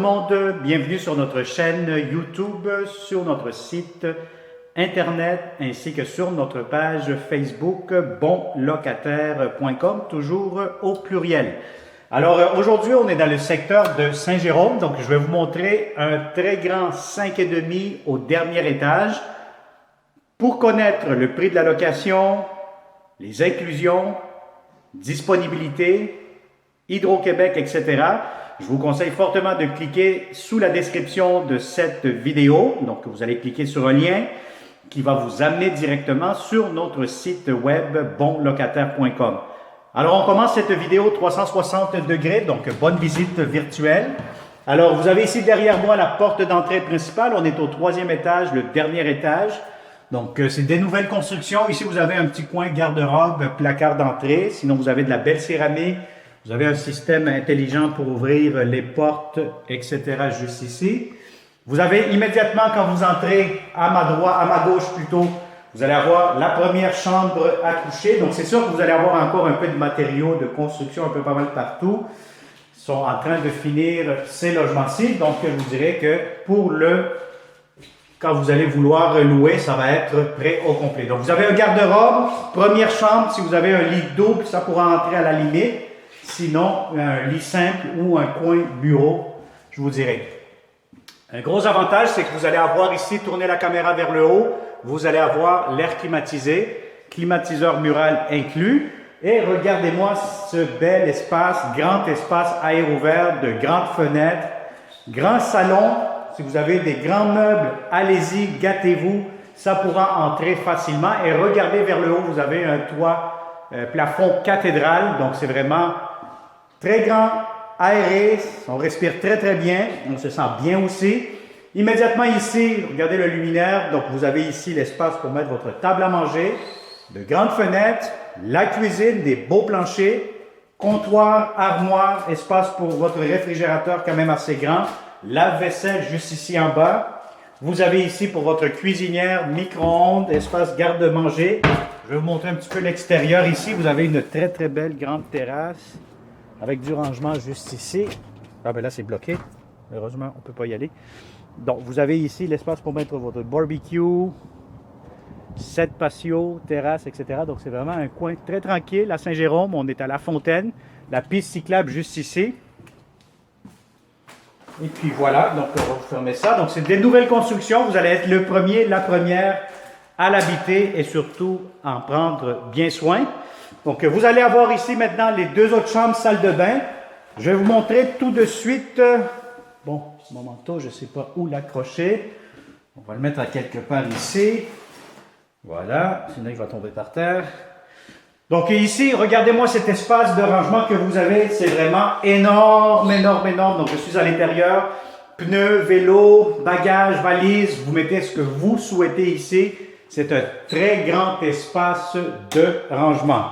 monde, bienvenue sur notre chaîne YouTube, sur notre site internet ainsi que sur notre page Facebook bonlocataire.com, toujours au pluriel. Alors aujourd'hui on est dans le secteur de Saint-Jérôme, donc je vais vous montrer un très grand 5,5 au dernier étage. Pour connaître le prix de la location, les inclusions, disponibilité, Hydro-Québec, etc., je vous conseille fortement de cliquer sous la description de cette vidéo. Donc, vous allez cliquer sur un lien qui va vous amener directement sur notre site web bonlocataire.com. Alors, on commence cette vidéo 360 degrés, donc bonne visite virtuelle. Alors, vous avez ici derrière moi la porte d'entrée principale. On est au 3e étage, le dernier étage. Donc, c'est des nouvelles constructions. Ici, vous avez un petit coin garde-robe, placard d'entrée. Sinon, vous avez de la belle céramique. Vous avez un système intelligent pour ouvrir les portes, etc. juste ici. Vous avez immédiatement, quand vous entrez à ma gauche plutôt, vous allez avoir la première chambre à coucher. Donc, c'est sûr que vous allez avoir encore un peu de matériaux de construction un peu pas mal partout. Ils sont en train de finir ces logements-ci. Donc, je vous dirais que quand vous allez vouloir louer, ça va être prêt au complet. Donc, vous avez un garde-robe, première chambre. Si vous avez un lit double, ça pourra entrer à la limite. Sinon, un lit simple ou un coin bureau, je vous dirais. Un gros avantage, c'est que vous allez avoir ici, tournez la caméra vers le haut, vous allez avoir l'air climatisé, climatiseur mural inclus. Et regardez-moi ce bel espace, grand espace à air ouvert, de grandes fenêtres, grand salon. Si vous avez des grands meubles, allez-y, gâtez-vous, ça pourra entrer facilement. Et regardez vers le haut, vous avez un toit, plafond cathédrale, donc c'est vraiment très grand, aéré, on respire très très bien, on se sent bien aussi. Immédiatement ici, regardez le luminaire, donc vous avez ici l'espace pour mettre votre table à manger, de grandes fenêtres, la cuisine, des beaux planchers, comptoir, armoire, espace pour votre réfrigérateur quand même assez grand, lave-vaisselle juste ici en bas. Vous avez ici pour votre cuisinière, micro-ondes, espace garde-manger. Je vais vous montrer un petit peu l'extérieur ici. Vous avez une très très belle grande terrasse avec du rangement juste ici. Ah ben là c'est bloqué. Heureusement on ne peut pas y aller. Donc vous avez ici l'espace pour mettre votre barbecue, 7 patios, terrasse, etc. Donc c'est vraiment un coin très tranquille à Saint-Jérôme. On est à La Fontaine. La piste cyclable juste ici. Et puis voilà, donc on va vous fermer ça. Donc c'est des nouvelles constructions. Vous allez être le premier, la première à l'habiter et surtout en prendre bien soin. Donc vous allez avoir ici maintenant les deux autres chambres, salle de bain. Je vais vous montrer tout de suite. Bon, mon manteau, je ne sais pas où l'accrocher. On va le mettre à quelque part ici. Voilà, sinon il va tomber par terre. Donc ici, regardez-moi cet espace de rangement que vous avez. C'est vraiment énorme, énorme, énorme. Donc je suis à l'intérieur. Pneus, vélo, bagages, valises. Vous mettez ce que vous souhaitez ici. C'est un très grand espace de rangement.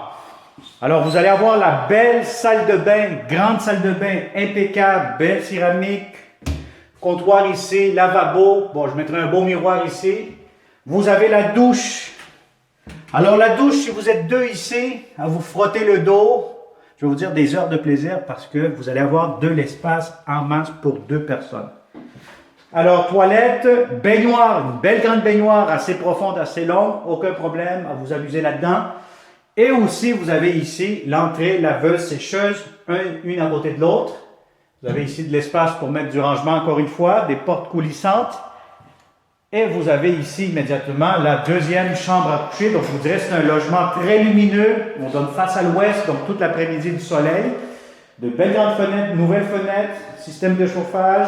Alors vous allez avoir la belle salle de bain, grande salle de bain, impeccable, belle céramique. Comptoir ici, lavabo. Bon, je mettrai un beau miroir ici. Vous avez la douche. Alors la douche, si vous êtes deux ici, à vous frotter le dos, je vais vous dire des heures de plaisir parce que vous allez avoir de l'espace en masse pour deux personnes. Alors toilette, baignoire, une belle grande baignoire assez profonde, assez longue, aucun problème à vous amuser là-dedans. Et aussi vous avez ici l'entrée laveuse sécheuse, une à côté de l'autre. Vous avez ici de l'espace pour mettre du rangement encore une fois, des portes coulissantes. Et vous avez ici immédiatement la deuxième chambre à coucher. Donc, je vous dirais que c'est un logement très lumineux. On donne face à l'ouest, donc toute l'après-midi du soleil. De belles grandes fenêtres, nouvelles fenêtres, système de chauffage,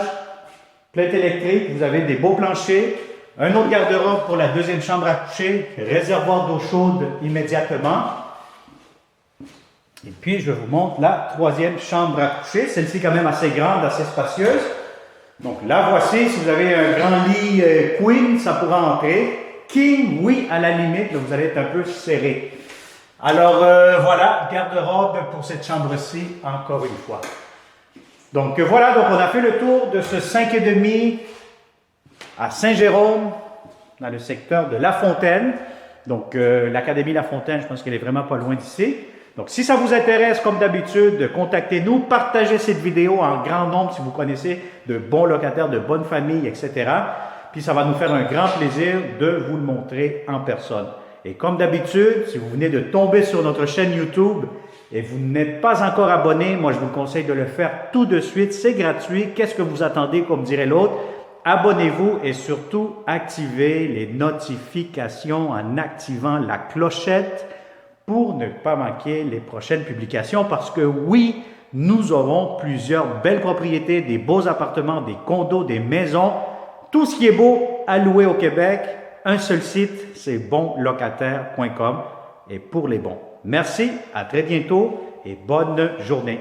plainte électrique. Vous avez des beaux planchers. Un autre garde-robe pour la deuxième chambre à coucher. Réservoir d'eau chaude immédiatement. Et puis, je vous montre la troisième chambre à coucher. Celle-ci quand même assez grande, assez spacieuse. Donc la voici, si vous avez un grand lit queen, ça pourra entrer. King, oui, à la limite, là, vous allez être un peu serré. Alors voilà, garde-robe pour cette chambre-ci, encore une fois. Donc voilà, donc on a fait le tour de ce 5,5 à Saint-Jérôme, dans le secteur de La Fontaine. Donc l'Académie La Fontaine, je pense qu'elle est vraiment pas loin d'ici. Donc, si ça vous intéresse, comme d'habitude, contactez-nous, partagez cette vidéo en grand nombre si vous connaissez de bons locataires, de bonnes familles, etc. Puis, ça va nous faire un grand plaisir de vous le montrer en personne. Et comme d'habitude, si vous venez de tomber sur notre chaîne YouTube et vous n'êtes pas encore abonné, moi, je vous conseille de le faire tout de suite. C'est gratuit. Qu'est-ce que vous attendez, comme dirait l'autre? Abonnez-vous et surtout activez les notifications en activant la clochette pour ne pas manquer les prochaines publications parce que oui, nous aurons plusieurs belles propriétés, des beaux appartements, des condos, des maisons, tout ce qui est beau à louer au Québec. Un seul site, c'est bonlocataire.com et pour les bons. Merci, à très bientôt et bonne journée.